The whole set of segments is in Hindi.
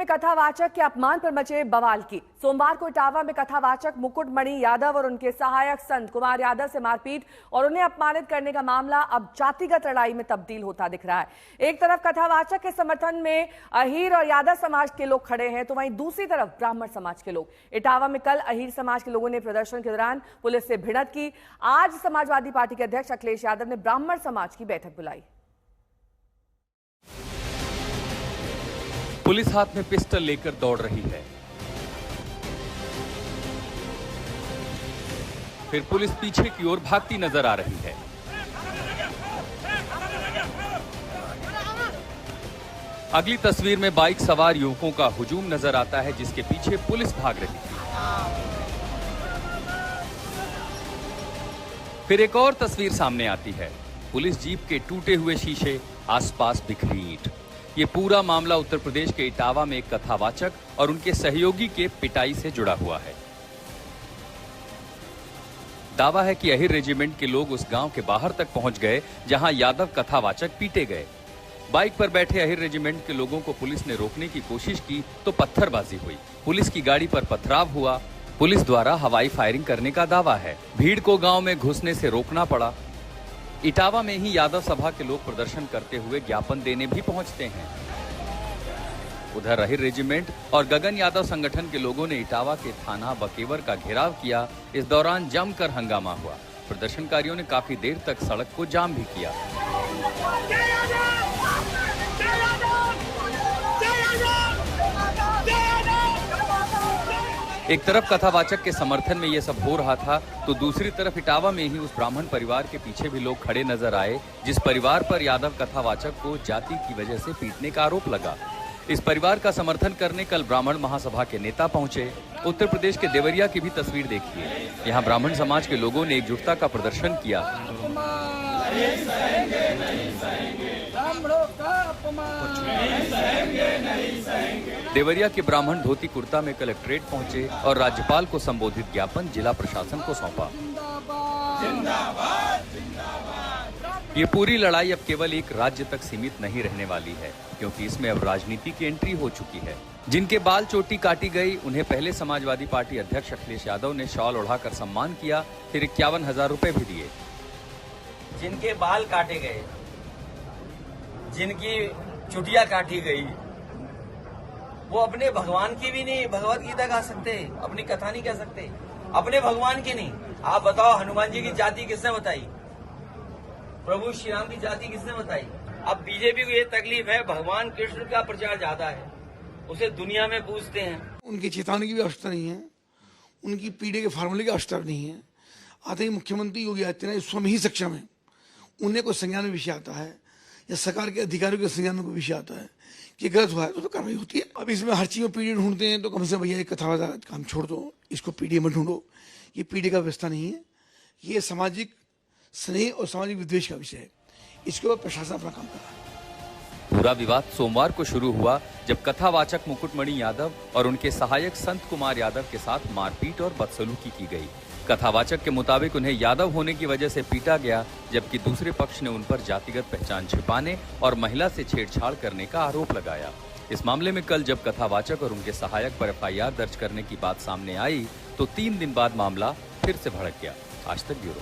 कथावाचक के अपमान पर मचे बवाल की। सोमवार को इटावा में कथावाचक मुकुटमणि यादव और उनके सहायक संत कुमार यादव से मारपीट और उन्हें अपमानित करने का मामला अब जातिगत लड़ाई में तब्दील होता दिख रहा है। एक तरफ कथावाचक के समर्थन में अहीर और यादव समाज के लोग खड़े हैं, तो वहीं दूसरी तरफ ब्राह्मण समाज के लोग। इटावा में कल अहीर समाज के लोगों ने प्रदर्शन के दौरान पुलिस से भिड़ंत की। आज समाजवादी पार्टी के अध्यक्ष अखिलेश यादव ने ब्राह्मण समाज की बैठक बुलाई। पुलिस हाथ में पिस्टल लेकर दौड़ रही है। फिर पुलिस पीछे की ओर भागती नजर आ रही है। अगली तस्वीर में बाइक सवार युवकों का हुजूम नजर आता है, जिसके पीछे पुलिस भाग रही है। फिर एक और तस्वीर सामने आती है। पुलिस जीप के टूटे हुए शीशे, आसपास बिखरी ईंट। ये पूरा मामला उत्तर प्रदेश के इटावा में एक कथावाचक और उनके सहयोगी के पिटाई से जुड़ा हुआ है। दावा है कि अहीर रेजिमेंट के लोग उस गांव के बाहर तक पहुंच गए जहां यादव कथावाचक पीटे गए। बाइक पर बैठे अहीर रेजिमेंट के लोगों को पुलिस ने रोकने की कोशिश की तो पत्थरबाजी हुई। पुलिस की गाड़ी पर पथराव हुआ। पुलिस द्वारा हवाई फायरिंग करने का दावा है। भीड़ को गांव में घुसने से रोकना पड़ा। इटावा में ही यादव सभा के लोग प्रदर्शन करते हुए ज्ञापन देने भी पहुंचते हैं। उधर अहीर रेजिमेंट और गगन यादव संगठन के लोगों ने इटावा के थाना बकेवर का घेराव किया। इस दौरान जमकर हंगामा हुआ। प्रदर्शनकारियों ने काफी देर तक सड़क को जाम भी किया। एक तरफ कथावाचक के समर्थन में यह सब हो रहा था, तो दूसरी तरफ इटावा में ही उस ब्राह्मण परिवार के पीछे भी लोग खड़े नजर आए, जिस परिवार पर यादव कथावाचक को जाति की वजह से पीटने का आरोप लगा। इस परिवार का समर्थन करने कल ब्राह्मण महासभा के नेता पहुंचे। उत्तर प्रदेश के देवरिया की भी तस्वीर देखिए। यहाँ ब्राह्मण समाज के लोगों ने एकजुटता का प्रदर्शन किया। देवरिया के ब्राह्मण धोती कुर्ता में कलेक्ट्रेट पहुंचे और राज्यपाल को संबोधित ज्ञापन जिला प्रशासन को सौंपा। ये पूरी लड़ाई अब केवल एक राज्य तक सीमित नहीं रहने वाली है, क्योंकि इसमें अब राजनीति की एंट्री हो चुकी है। जिनके बाल चोटी काटी गई, उन्हें पहले समाजवादी पार्टी अध्यक्ष अखिलेश यादव ने शॉल ओढ़ाकर सम्मान किया, फिर 51,000 रुपए भी दिए। जिनके बाल काटे गए, जिनकी चुटिया काटी गई, वो अपने भगवान की भी नहीं भगवत गीता गा सकते, अपनी कथा नहीं कह सकते, अपने भगवान की नहीं। आप बताओ, हनुमान जी की जाति किसने बताई? प्रभु श्री राम की जाति किसने बताई? अब बीजेपी को ये तकलीफ है, भगवान कृष्ण का प्रचार ज्यादा है, उसे दुनिया में पूछते हैं। उनकी चेतावनी की भी आवश्यकता नहीं है, उनकी पीढ़ी के फार्मूले की आवश्यकता नहीं है। आते ही मुख्यमंत्री योगी आदित्यनाथ स्वयं ही सक्षम है। उन्हें कोई संज्ञान में विषय आता है या सरकार के अधिकारियों के संज्ञान में कोई विषय आता है कि गलत हुआ है तो कार्रवाई होती है। अब इसमें हर चीज में पीढ़ी ढूंढते हैं, तो कम से कम भैया एक कथा काम छोड़ दो, इसको पीढ़ी में ढूंढो। ये पीढ़ी का व्यवस्था नहीं है, ये सामाजिक स्नेह और सामाजिक विद्वेष का विषय है। इसके ऊपर प्रशासन अपना काम कर रहा है। पूरा विवाद सोमवार को शुरू हुआ, जब कथावाचक मुकुटमणि यादव और उनके सहायक संत कुमार यादव के साथ मारपीट और बदसलूकी की गई। कथावाचक के मुताबिक उन्हें यादव होने की वजह से पीटा गया, जबकि दूसरे पक्ष ने उन पर जातिगत पहचान छिपाने और महिला से छेड़छाड़ करने का आरोप लगाया। इस मामले में कल जब कथावाचक और उनके सहायक पर एफआईआर दर्ज करने की बात सामने आई, तो 3 दिन बाद मामला फिर से भड़क गया। आज तक ब्यूरो।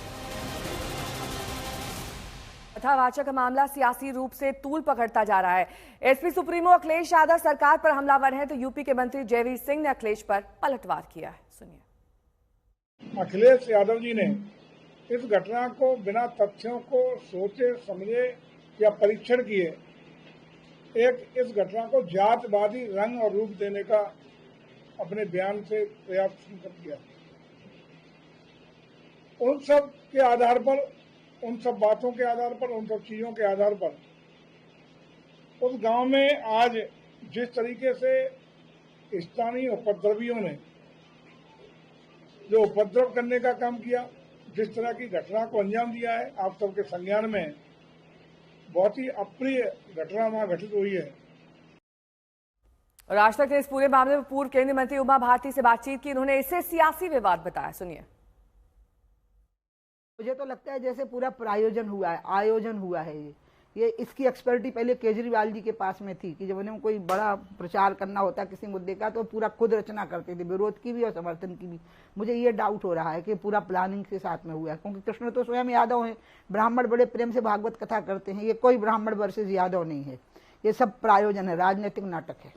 कथावाचक का मामला सियासी रूप से तूल पकड़ता जा रहा है। एसपी सुप्रीमो अखिलेश यादव सरकार पर हमलावर हैं, तो यूपी के मंत्री जयवीर सिंह ने अखिलेश पर पलटवार किया है। सुनिए। अखिलेश यादव जी ने इस घटना को बिना तथ्यों को सोचे समझे या परीक्षण किए इस घटना को जातवादी रंग और रूप देने का अपने बयान से पर्याप्त किया। उन सब के आधार पर, उन सब बातों के आधार पर, उन सब चीजों के आधार पर उस गांव में आज जिस तरीके से स्थानीय उपद्रवियों ने जो उपद्रव करने का काम किया, जिस तरह की घटना को अंजाम दिया है, आप सबके संज्ञान में बहुत ही अप्रिय घटना वहां घटित हुई है। और आज तक ने इस पूरे मामले में पूर्व केंद्रीय मंत्री उमा भारती से बातचीत की। उन्होंने इसे सियासी विवाद बताया। सुनिए। मुझे तो लगता है जैसे पूरा आयोजन हुआ है ये, ये इसकी एक्सपर्टी पहले केजरीवाल जी के पास में थी कि जब उन्हें कोई बड़ा प्रचार करना होता किसी मुद्दे का तो पूरा खुद रचना करते थे, विरोध की भी और समर्थन की भी। मुझे ये डाउट हो रहा है कि पूरा प्लानिंग के साथ में हुआ है, क्योंकि कृष्ण तो स्वयं यादव हैं, ब्राह्मण बड़े प्रेम से भागवत कथा करते हैं। ये कोई ब्राह्मण वर्सेस यादव नहीं है, ये सब प्रायोजन है, राजनीतिक नाटक है।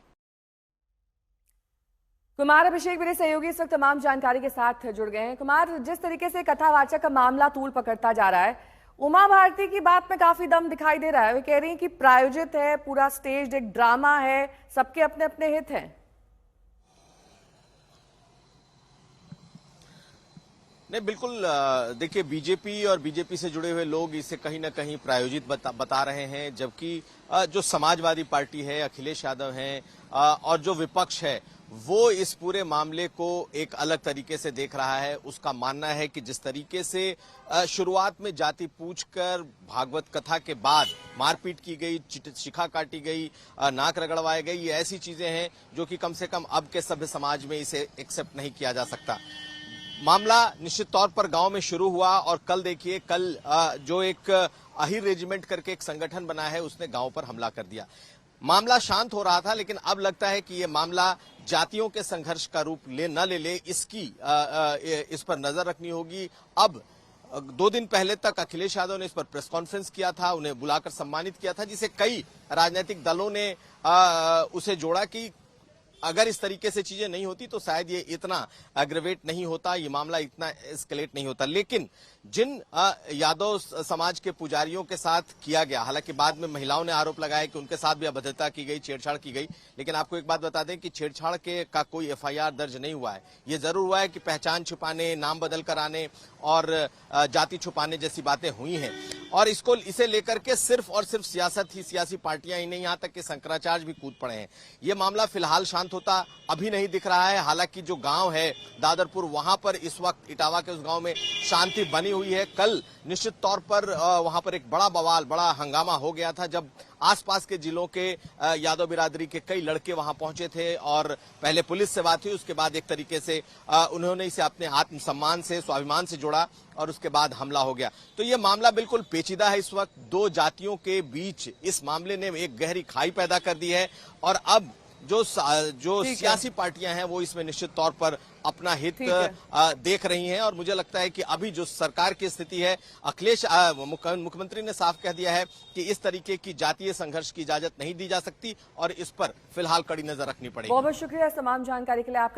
कुमार अभिषेक मेरे सहयोगी इस वक्त तमाम जानकारी के साथ जुड़ गए हैं। कुमार, जिस तरीके से कथावाचक का मामला तूल पकड़ता जा रहा है, उमा भारती की बात में काफी दम दिखाई दे रहा है। वे कह रही हैं कि प्रायोजित है, पूरा स्टेज एक ड्रामा है, सबके अपने अपने हित हैं। नहीं, बिल्कुल। देखिए, बीजेपी और बीजेपी से जुड़े हुए लोग इसे कहीं ना कहीं प्रायोजित बता रहे हैं, जबकि जो समाजवादी पार्टी है, अखिलेश यादव हैं, और जो विपक्ष है वो इस पूरे मामले को एक अलग तरीके से देख रहा है। उसका मानना है कि जिस तरीके से शुरुआत में जाति पूछकर भागवत कथा के बाद मारपीट की गई, शिखा काटी गई, नाक रगड़वाए गई, ये ऐसी चीजें हैं जो कि कम से कम अब के सभ्य समाज में इसे एक्सेप्ट नहीं किया जा सकता। मामला निश्चित तौर पर गांव में शुरू हुआ और कल देखिए, कल जो एक अहिर रेजिमेंट करके एक संगठन बना है उसने गांव पर हमला कर दिया। मामला शांत हो रहा था, लेकिन अब लगता है कि ये मामला जातियों के संघर्ष का रूप न ले इसकी इस पर नजर रखनी होगी। अब 2 दिन पहले तक अखिलेश यादव ने इस पर प्रेस कॉन्फ्रेंस किया था, उन्हें बुलाकर सम्मानित किया था, जिसे कई राजनीतिक दलों ने उसे जोड़ा कि अगर इस तरीके से चीजें नहीं होती तो शायद ये इतना एग्रेवेट नहीं होता, ये मामला इतना एस्केलेट नहीं होता। लेकिन जिन यादव समाज के पुजारियों के साथ किया गया, हालांकि बाद में महिलाओं ने आरोप लगाया कि उनके साथ भी अभद्रता की गई, छेड़छाड़ की गई, लेकिन आपको एक बात बता दें कि छेड़छाड़ का कोई एफआईआर दर्ज नहीं हुआ है। ये जरूर हुआ है कि पहचान छुपाने, नाम बदल कर आने और जाति छुपाने जैसी बातें हुई हैं, और इसे लेकर के सिर्फ और सिर्फ सियासी पार्टियां ही नहीं, यहां तक कि शंकराचार्य भी कूद पड़े हैं। ये मामला फिलहाल शांत होता अभी नहीं दिख रहा है। हालांकि जो गांव है दादरपुर, वहां पर इस वक्त इटावा के उस गांव में शांति बनी हुई है। कल निश्चित तौर पर वहां पर एक बड़ा बवाल, बड़ा हंगामा हो गया था जब आसपास के जिलों के यादव बिरादरी के कई लड़के वहां पहुंचे थे और पहले पुलिस से बात हुई, उसके बाद एक तरीके से उन्होंने इसे अपने आत्मसम्मान से, स्वाभिमान से जोड़ा और उसके बाद हमला हो गया। तो ये मामला बिल्कुल पेचीदा है। इस वक्त 2 जातियों के बीच इस मामले ने एक गहरी खाई पैदा कर दी है और अब जो सियासी पार्टियां हैं वो इसमें निश्चित तौर पर अपना हित देख रही हैं। और मुझे लगता है कि अभी जो सरकार की स्थिति है, अखिलेश मुख्यमंत्री ने साफ कह दिया है कि इस तरीके की जातीय संघर्ष की इजाजत नहीं दी जा सकती और इस पर फिलहाल कड़ी नजर रखनी पड़ेगी। बहुत बहुत शुक्रिया इस तमाम जानकारी के लिए आपका।